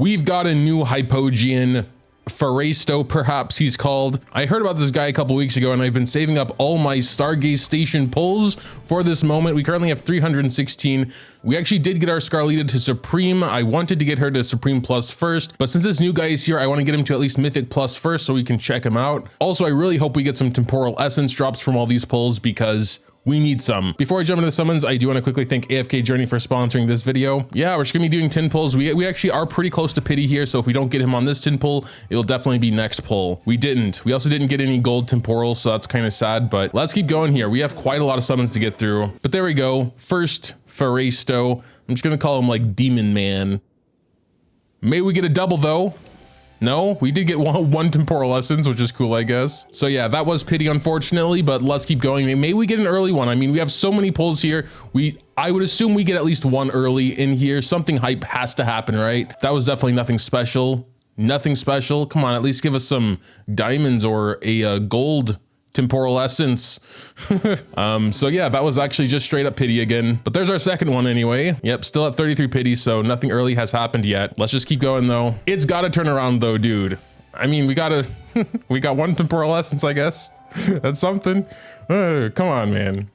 We've got a new Hypogean, Phraesto, perhaps he's called. I heard about this guy a couple weeks ago and I've been saving up all my Stargaze Station pulls for this moment. We currently have 316. We actually did get our Scarlitta to Supreme. I wanted to get her to Supreme Plus first, but since this new guy is here, I want to get him to at least Mythic Plus first so we can check him out. Also, I really hope we get some Temporal Essence drops from all these pulls because we need some. Before I jump into the summons, I do want to quickly thank AFK Journey for sponsoring this video. Yeah, we're just gonna be doing 10 pulls. We actually are pretty close to pity here, so if we don't get him on this 10 pull, it'll definitely be next pull. We didn't. We also didn't get any gold temporals, so that's kind of sad, but let's keep going here. We have quite a lot of summons to get through, but there we go. First, Phraesto. I'm just gonna call him like Demon Man. May we get a double though? No, we did get one temporal essence, which is cool, I guess. So yeah, that was pity, unfortunately, but let's keep going. Maybe we get an early one. I mean, we have so many pulls here. I would assume we get at least one early in here. Something hype has to happen, right? That was definitely nothing special. Nothing special. Come on, at least give us some diamonds or a gold temporal essence. So yeah, that was actually just straight up pity again, but there's our second one anyway. Yep, still at 33 pity, so nothing early has happened yet. Let's just keep going though. It's gotta turn around though, dude. I mean, we got one temporal essence, I guess. That's something. Come on, man.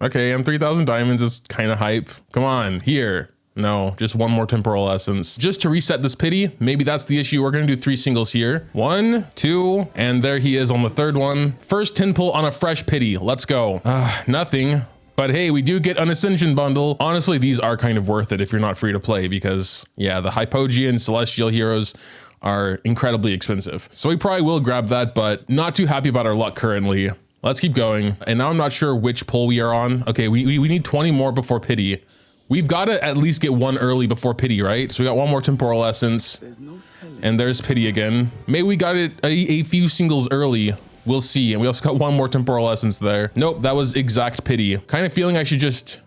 Okay, and 3,000 diamonds is kind of hype. Come on, here. No, just one more temporal essence. Just to reset this pity, maybe that's the issue. We're gonna do 3 singles here. 1, 2, and there he is on the third one. First 10 pull on a fresh pity. Let's go. Nothing. But hey, we do get an Ascension bundle. Honestly, these are kind of worth it if you're not free to play because yeah, the Hypogean Celestial heroes are incredibly expensive. So we probably will grab that, but not too happy about our luck currently. Let's keep going. And now I'm not sure which pull we are on. Okay, we need 20 more before pity. We've got to at least get one early before pity, right? So we got one more temporal essence and there's pity again. Maybe we got it a few singles early. We'll see. And we also got one more temporal essence there. Nope, that was exact pity. Kind of feeling I should just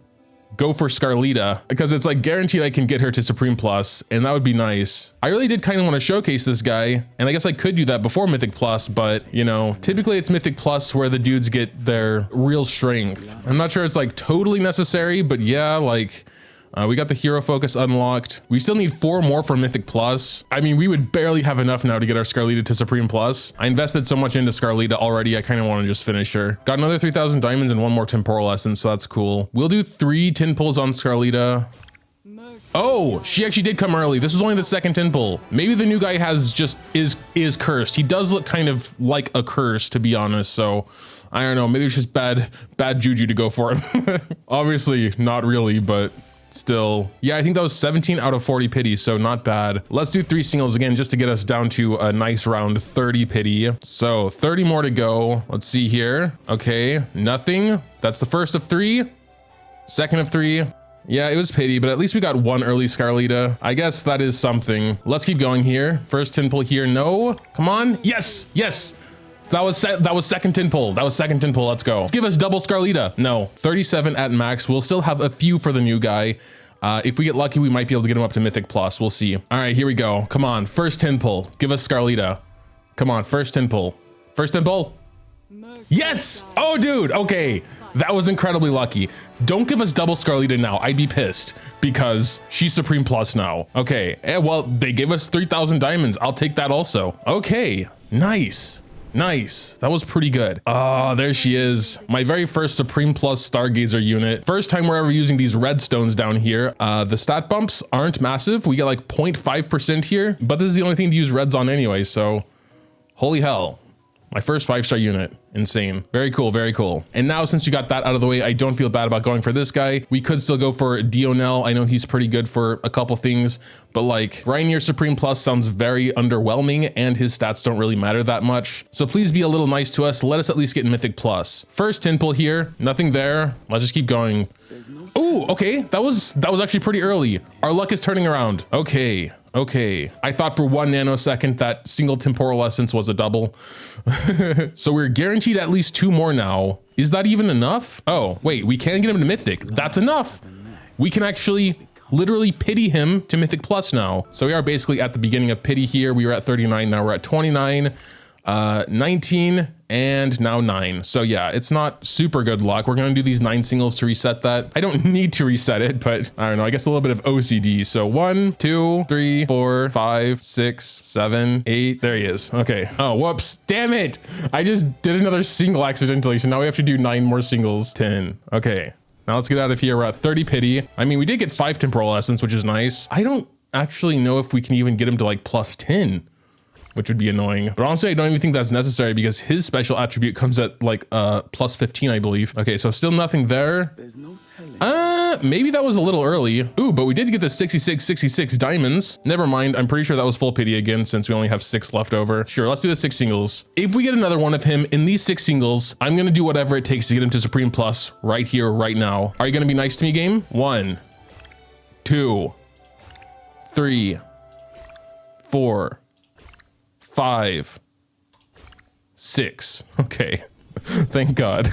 go for Scarlitta because it's like guaranteed I can get her to Supreme Plus and that would be nice. I really did kind of want to showcase this guy and I guess I could do that before Mythic Plus, but you know, typically it's Mythic Plus where the dudes get their real strength. I'm not sure it's like totally necessary, but yeah, like we got the hero focus unlocked. We still need 4 more for Mythic Plus. I mean, we would barely have enough now to get our Scarlitta to Supreme Plus. I invested so much into Scarlitta already, I kind of want to just finish her. Got another 3,000 diamonds and one more temporal essence, so that's cool. We'll do 3 10 pulls on Scarlitta. Oh, she actually did come early. This was only the second 10 pull. Maybe the new guy is cursed. He does look kind of like a curse, to be honest, so I don't know. Maybe it's just bad juju to go for him. Obviously, not really, but still. Yeah, I think that was 17 out of 40 pity, so not bad. Let's do 3 singles again just to get us down to a nice round 30 pity. So 30 more to go. Let's see here. Okay, nothing. That's the first of 3. Second of 3. Yeah, it was pity, but at least we got one early Scarlitta. I guess that is something. Let's keep going here. First 10 pull here. No, come on. Yes, yes. That was second 10 pull. That was second 10 pull. Let's go. Let's give us double Scarlitta. No, 37 at max. We'll still have a few for the new guy. If we get lucky, we might be able to get him up to Mythic Plus. We'll see. All right, here we go. Come on, first 10 pull. Give us Scarlitta. Come on, first 10 pull. First 10 pull. Yes! Oh, dude, okay. That was incredibly lucky. Don't give us double Scarlitta now. I'd be pissed because she's Supreme Plus now. Okay, well, they gave us 3,000 diamonds. I'll take that also. Okay, nice. Nice. That was pretty good. Oh, there she is. My very first Supreme Plus Stargazer unit. First time we're ever using these redstones down here. The stat bumps aren't massive. We get like 0.5% here, but this is the only thing to use reds on anyway, so holy hell. My first 5-star unit. Insane. Very cool, very cool. And now since you got that out of the way, I don't feel bad about going for this guy. We could still go for Dionel. I know he's pretty good for a couple things, but like right near Supreme Plus sounds very underwhelming and his stats don't really matter that much. So please be a little nice to us. Let us at least get Mythic Plus. First 10 pull here, nothing there. Let's just keep going. Oh, okay. That was actually pretty early. Our luck is turning around. Okay. Okay, I thought for 1 nanosecond that single temporal essence was a double. So we're guaranteed at least 2 more now. Is that even enough? Oh, wait, we can get him to Mythic. That's enough. We can actually literally pity him to Mythic Plus now. So we are basically at the beginning of pity here. We were at 39, now we're at 29, 19, and now 9. So yeah, it's not super good luck. We're gonna do these 9 singles to reset that. I don't need to reset it, but I don't know, I guess a little bit of OCD. So 1, 2, 3, 4, 5, 6, 7, 8. There he is. Okay. Oh, whoops. Damn it. I just did another single accidentally. So now we have to do 9 more singles. 10. Okay. Now let's get out of here. We're at 30 pity. I mean, we did get 5 temporal essence, which is nice. I don't actually know if we can even get him to like plus 10. Which would be annoying. But honestly, I don't even think that's necessary because his special attribute comes at like plus 15, I believe. Okay, so still nothing there. There's no telling. Maybe that was a little early. Ooh, but we did get the 66 diamonds. Never mind, I'm pretty sure that was full pity again since we only have 6 left over. Sure, let's do the 6 singles. If we get another one of him in these 6 singles, I'm gonna do whatever it takes to get him to Supreme Plus right here, right now. Are you gonna be nice to me, game? 1, 2, 3, 4, 5, 6. Okay. Thank God.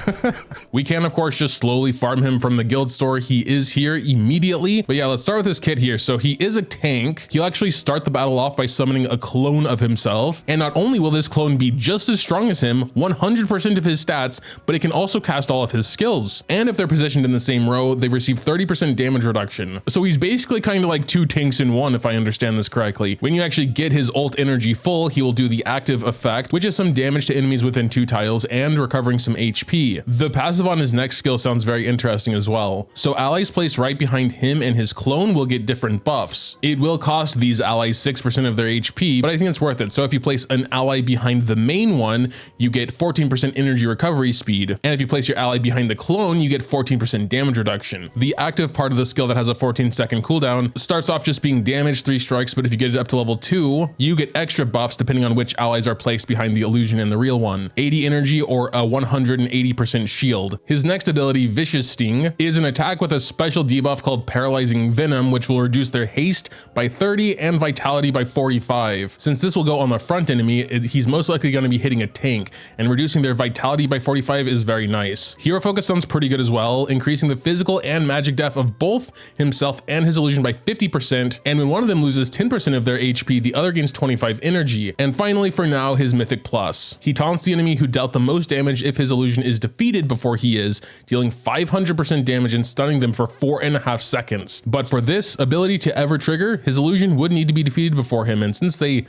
We can, of course, just slowly farm him from the guild store. He is here immediately. But yeah, let's start with this kid here. So he is a tank. He'll actually start the battle off by summoning a clone of himself. And not only will this clone be just as strong as him, 100% of his stats, but it can also cast all of his skills. And if they're positioned in the same row, they receive 30% damage reduction. So he's basically kind of like 2 tanks in one, if I understand this correctly. When you actually get his ult energy full, he will do the active effect, which is some damage to enemies within 2 tiles and recovering some HP. The passive on his next skill sounds very interesting as well. So allies placed right behind him and his clone will get different buffs. It will cost these allies 6% of their HP, but I think it's worth it. So if you place an ally behind the main one, you get 14% energy recovery speed. And if you place your ally behind the clone, you get 14% damage reduction. The active part of the skill that has a 14-second cooldown starts off just being damage 3 strikes, but if you get it up to level 2, you get extra buffs depending on which allies are placed behind the illusion and the real one. 80 energy or a 180% shield. His next ability, Vicious Sting, is an attack with a special debuff called Paralyzing Venom, which will reduce their haste by 30 and vitality by 45. Since this will go on the front enemy, he's most likely going to be hitting a tank, and reducing their vitality by 45 is very nice. Hero Focus sounds pretty good as well, increasing the physical and magic def of both himself and his illusion by 50%, and when one of them loses 10% of their HP, the other gains 25 energy. And finally, for now, his Mythic Plus. He taunts the enemy who dealt the most damage if his illusion is defeated before he is, dealing 500% damage and stunning them for 4.5 seconds. But for this ability to ever trigger, his illusion would need to be defeated before him, and since they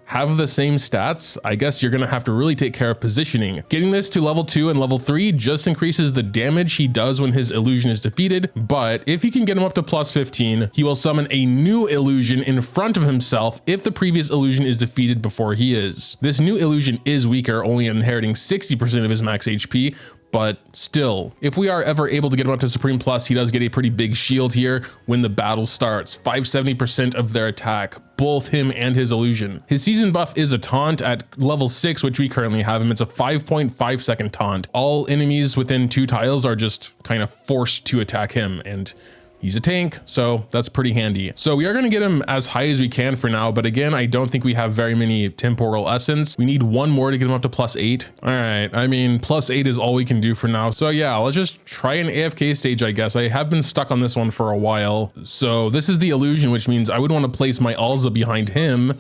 have the same stats, I guess you're gonna have to really take care of positioning. Getting this to level 2 and level 3 just increases the damage he does when his illusion is defeated, but if you can get him up to plus 15, he will summon a new illusion in front of himself if the previous illusion is defeated before he is. This new illusion is weaker, only inheriting 60% of his max HP, but still, if we are ever able to get him up to Supreme Plus, he does get a pretty big shield here when the battle starts. 570% of their attack, both him and his illusion. His season buff is a taunt at level 6, which we currently have him. It's a 5.5 second taunt. All enemies within 2 tiles are just kind of forced to attack him, and he's a tank, so that's pretty handy. So we are going to get him as high as we can for now, but again, I don't think we have very many temporal essence. We need 1 more to get him up to plus 8. All right, I mean, plus 8 is all we can do for now. So yeah, let's just try an AFK stage, I guess. I have been stuck on this one for a while. So this is the illusion, which means I would want to place my Alza behind him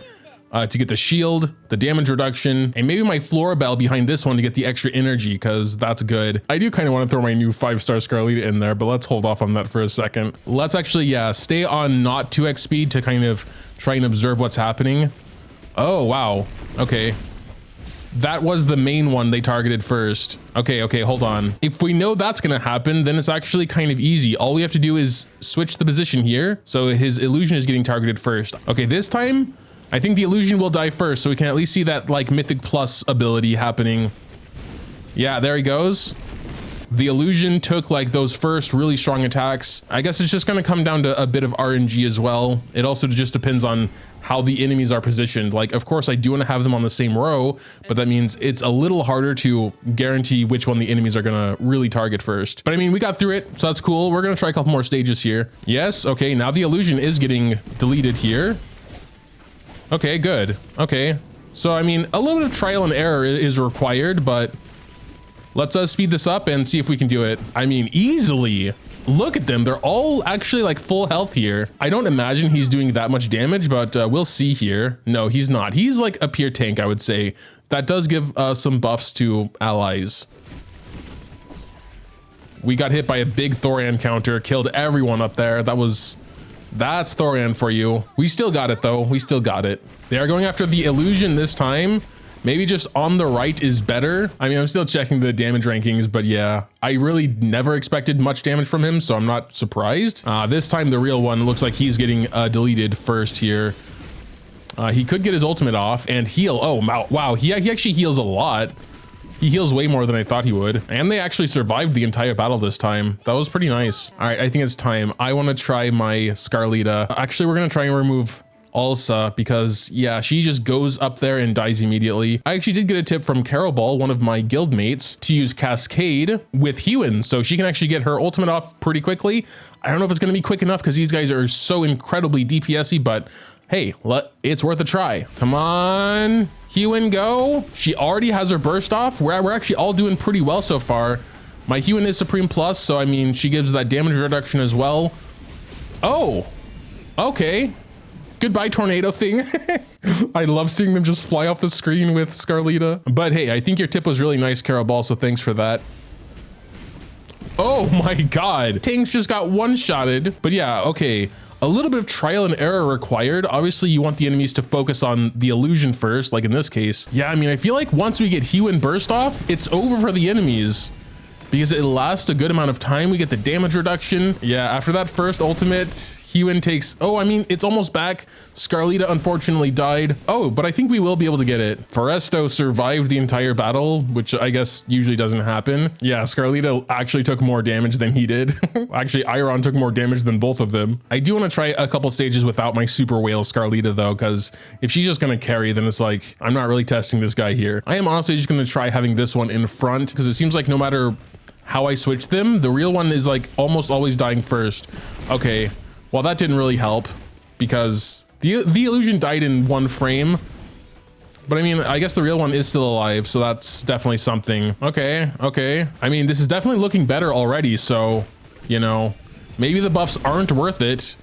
to get the shield, the damage reduction, and maybe my Florabelle behind this one to get the extra energy, because that's good. I do kind of want to throw my new 5-star Scarlitta in there, but let's hold off on that for a second. Let's actually, yeah, stay on not 2x speed to kind of try and observe what's happening. Oh, wow. Okay. That was the main one they targeted first. Okay, hold on. If we know that's gonna happen, then it's actually kind of easy. All we have to do is switch the position here. So his illusion is getting targeted first. Okay, this time, I think the illusion will die first, so we can at least see that like Mythic Plus ability happening. Yeah, there he goes. The illusion took like those first really strong attacks. I guess it's just gonna come down to a bit of RNG as well. It also just depends on how the enemies are positioned. Like, of course, I do want to have them on the same row, but that means it's a little harder to guarantee which one the enemies are gonna really target first. But I mean, we got through it, so that's cool. We're gonna try a couple more stages here. Yes, okay, now the illusion is getting deleted here. Okay, good. Okay, so I mean, a little bit of trial and error is required, but let's speed this up and see if we can do it. I mean, easily. Look at them. They're all actually like full health here. I don't imagine he's doing that much damage, but we'll see here. No, he's not. He's like a pure tank, I would say. That does give some buffs to allies. We got hit by a big Thoran counter, killed everyone up there. That's Thoran for you. We still got it though. We still got it. They are going after the illusion this time. Maybe just on the right is better. I mean, I'm still checking the damage rankings, but yeah, I really never expected much damage from him, so I'm not surprised. This time the real one looks like he's getting deleted first here. He could get his ultimate off and heal. Oh, wow. He actually heals a lot. He heals way more than I thought he would. And they actually survived the entire battle this time. That was pretty nice. All right, I think it's time. I want to try my Scarlitta. Actually, we're going to try and remove Ulsa because yeah, she just goes up there and dies immediately. I actually did get a tip from Carol Ball, one of my guild mates, to use Cascade with Hewen, so she can actually get her ultimate off pretty quickly. I don't know if it's going to be quick enough because these guys are so incredibly DPS-y, but hey, it's worth a try. Come on, Hewen, go. She already has her burst off. We're actually all doing pretty well so far. My Hewen is Supreme Plus, so I mean, she gives that damage reduction as well. Oh, okay. Goodbye tornado thing. I love seeing them just fly off the screen with Scarlitta. But hey, I think your tip was really nice, Carol Ball, so thanks for that. Oh my god. Tanks just got one-shotted. But yeah, okay. A little bit of trial and error required. Obviously, you want the enemies to focus on the illusion first, like in this case. Yeah, I mean, I feel like once we get Hewen burst off, it's over for the enemies. Because it lasts a good amount of time. We get the damage reduction. Yeah, after that first ultimate, Hewen takes, oh, I mean, it's almost back. Scarlitta unfortunately died. Oh, but I think we will be able to get it. Phraesto survived the entire battle, which I guess usually doesn't happen. Yeah, Scarlitta actually took more damage than he did. Actually, Iron took more damage than both of them. I do want to try a couple stages without my super whale Scarlitta though, because if she's just going to carry, then it's like, I'm not really testing this guy here. I am honestly just going to try having this one in front because it seems like no matter how I switch them, the real one is like almost always dying first. Okay, well that didn't really help because the illusion died in one frame. But I mean, I guess the real one is still alive, so that's definitely something. Okay, okay. I mean, this is definitely looking better already, so, you know, maybe the buffs aren't worth it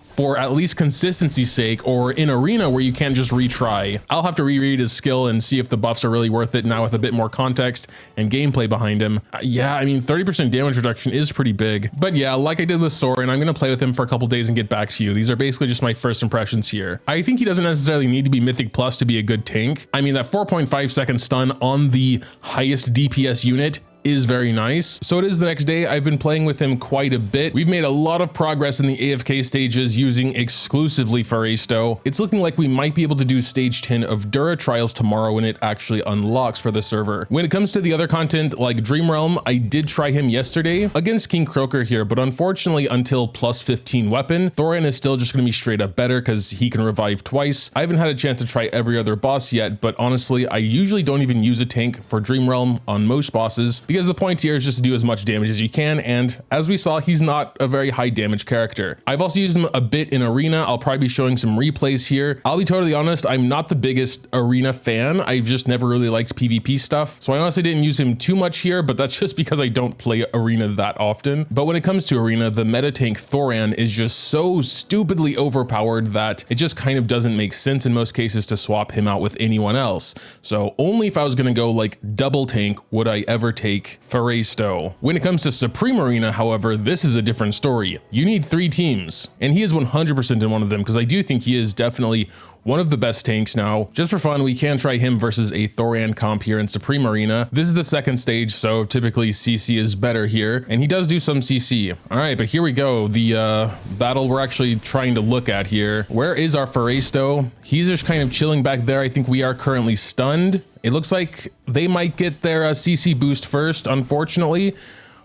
for at least consistency's sake, or in arena where you can't just retry. I'll have to reread his skill and see if the buffs are really worth it now with a bit more context and gameplay behind him. Yeah, I mean, 30% damage reduction is pretty big. But yeah, like I did with Soren, I'm gonna play with him for a couple days and get back to you. These are basically just my first impressions here. I think he doesn't necessarily need to be Mythic Plus to be a good tank. I mean, that 4.5 second stun on the highest DPS unit is very nice. So it is the next day. I've been playing with him quite a bit. We've made a lot of progress in the AFK stages using exclusively Phraesto. It's looking like we might be able to do stage 10 of Dura Trials tomorrow when it actually unlocks for the server. When it comes to the other content like Dream Realm, I did try him yesterday against King Croaker here, but unfortunately until plus 15 weapon, Thoran is still just gonna be straight up better because he can revive twice. I haven't had a chance to try every other boss yet, but honestly, I usually don't even use a tank for Dream Realm on most bosses, because the point here is just to do as much damage as you can, and as we saw, he's not a very high damage character. I've also used him a bit in arena. I'll probably be showing some replays here. I'll be totally honest, I'm not the biggest arena fan. I've just never really liked PvP stuff, so I honestly didn't use him too much here, but that's just because I don't play arena that often. But when it comes to arena, the meta tank Thoran is just so stupidly overpowered that it just kind of doesn't make sense in most cases to swap him out with anyone else. So only if I was gonna go like double tank would I ever take Phraesto. When it comes to Supreme Arena, however, this is a different story. You need 3 teams, and he is 100% in one of them because I do think he is definitely one of the best tanks now. Just for fun, we can try him versus a Thoran comp here in Supreme Arena. This is the second stage, so typically CC is better here, and he does do some CC. All right, but here we go. The battle we're actually trying to look at here. Where is our Phraesto? He's just kind of chilling back there. I think we are currently stunned. It looks like they might get their CC boost first, unfortunately,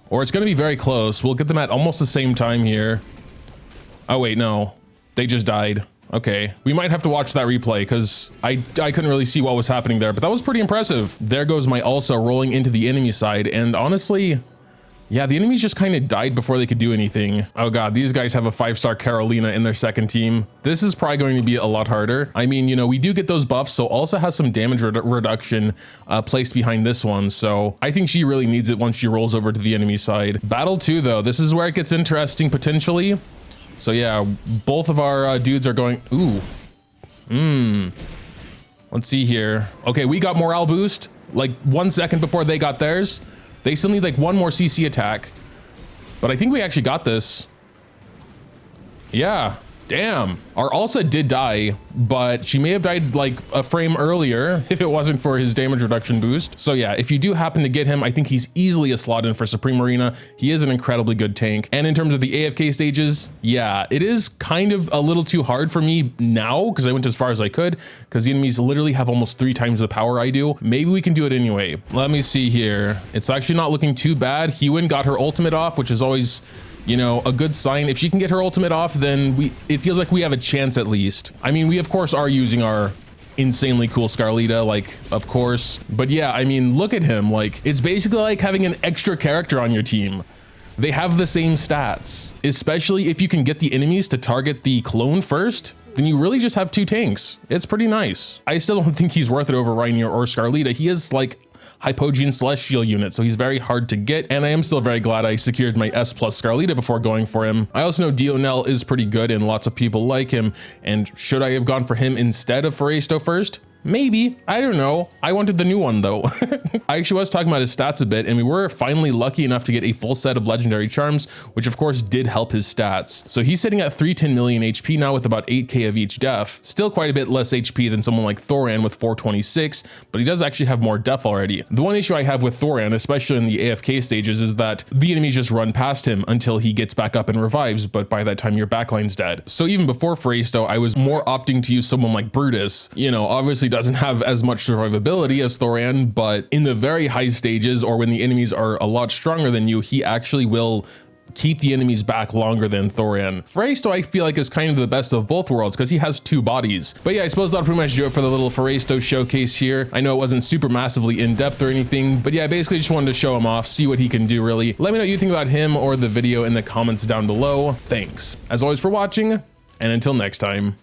or it's going to be very close. We'll get them at almost the same time here. Oh wait, no, they just died. Okay, we might have to watch that replay because I couldn't really see what was happening there, but that was pretty impressive. There goes my Ulsa rolling into the enemy side, and honestly, Yeah, the enemies just kind of died before they could do anything. Oh god, these guys have a 5-star Carolina in their second team. This is probably going to be a lot harder. I mean, you know, we do get those buffs, so also has some damage reduction placed behind this one. So I think she really needs it once she rolls over to the enemy side. Battle 2 though, this is where it gets interesting potentially. So yeah, both of our dudes are going, ooh. Let's see here. Okay, we got morale boost like 1 second before they got theirs. They still need like one more CC attack, but I think we actually got this. Yeah, damn. Our Alsa did die, but she may have died like a frame earlier if it wasn't for his damage reduction boost. So yeah, if you do happen to get him, I think he's easily a slot in for Supreme Arena. He is an incredibly good tank. And in terms of the AFK stages, yeah, it is kind of a little too hard for me now because I went as far as I could because the enemies literally have almost 3 times the power I do. Maybe we can do it anyway. Let me see here. It's actually not looking too bad. Hewin got her ultimate off, which is always, you know, a good sign. If she can get her ultimate off, then it feels like we have a chance at least. I mean, we of course are using our insanely cool Scarlitta, like, of course. But yeah, I mean, look at him. Like, it's basically like having an extra character on your team. They have the same stats, especially if you can get the enemies to target the clone first, then you really just have 2 tanks. It's pretty nice. I still don't think he's worth it over Reinier or Scarlitta. He is like Hypogean Celestial unit, so he's very hard to get, and I am still very glad I secured my S+ Scarlitta before going for him. I also know Dionel is pretty good and lots of people like him, and should I have gone for him instead of Phraesto first? Maybe, I don't know. I wanted the new one though. I actually was talking about his stats a bit, and we were finally lucky enough to get a full set of legendary charms, which of course did help his stats. So he's sitting at 310 million HP now with about 8k of each def. Still quite a bit less HP than someone like Thoran with 426, but he does actually have more def already. The one issue I have with Thoran, especially in the AFK stages, is that the enemies just run past him until he gets back up and revives, but by that time your backline's dead. So even before Phraesto, I was more opting to use someone like Brutus. You know, obviously doesn't have as much survivability as Thoran, but in the very high stages or when the enemies are a lot stronger than you, he actually will keep the enemies back longer than Thoran. Phraesto, I feel like, is kind of the best of both worlds because he has 2 bodies. But yeah, I suppose that'll pretty much do it for the little Phraesto showcase here. I know it wasn't super massively in depth or anything, but yeah, I basically just wanted to show him off, see what he can do really. Let me know what you think about him or the video in the comments down below. Thanks, as always, for watching, and until next time.